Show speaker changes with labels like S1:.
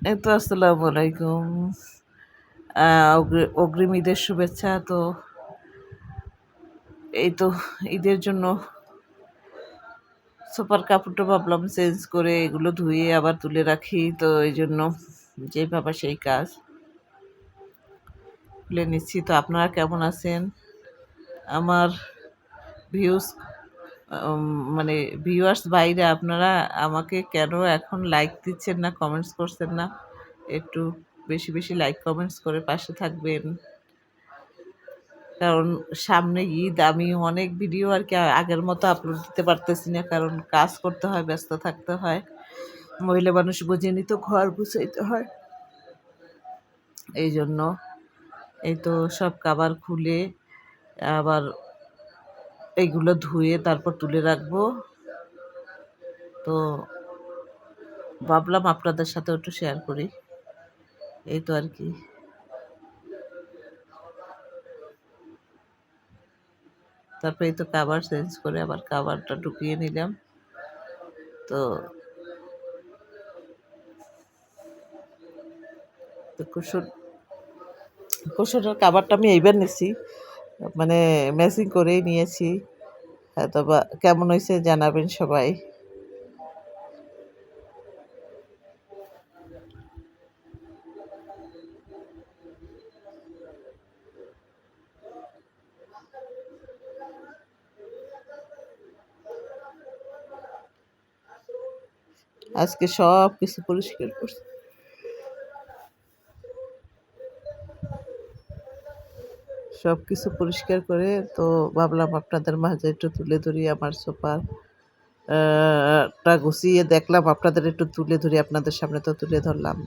S1: এই তো আসসালামু আলাইকুম। অগ্রিম ঈদের শুভেচ্ছা। তো এই তো ঈদের জন্য সোফার কাপড়টা ভাবলাম চেঞ্জ করে এগুলো ধুয়ে আবার তুলে রাখি। তো এইজন্য যেই ভাবা সেই কাজ। তুলে নিচ্ছি। তো আপনারা কেমন আছেন? আমার ভিউজ উম মানে ভিউয়ার্স ভাইরা আপনারা আমাকে কেন এখন লাইক দিচ্ছেন না, কমেন্টস করছেন না? একটু বেশি, বেশি লাইক কমেন্টস করে পাশে থাকবেন। কারণ সামনে ঈদ, আমি অনেক ভিডিও আরকি আগের মতো আপলোড দিতে পারতেছি না। কারণ কাজ করতে হয়, ব্যস্ত থাকতে হয়। মহিলা মানুষ বোঝেনই তো, ঘর গুছাইতে হয়। এইজন্য এই তো সব কভার খুলে আবার এগুলো ধুয়ে তারপর তুলে রাখবো। তো ভাবলাম আপনাদের সাথেও একটু শেয়ার করি। এই তো আরকি। তারপর এই তো কভার চেঞ্জ করে আবার কভারটা ঢুকিয়ে নিলাম। তো তো কুশনের কভারটা আমি এইবার নিছি। মানে ম্যাচিং করেই নিয়েছি। হয়তোবা কেমন হইছে জানাবেন সবাই। আজকে সবকিছু পরিষ্কার করছি। সবকিছু পরিষ্কার করে তো ভাবলাম আপনাদের মাঝে একটু তুলে ধরি আমার সোফার টা গুছিয়ে দেখলাম আপনাদের একটু তুলে ধরি, আপনাদের সামনে তো তুলে ধরলাম।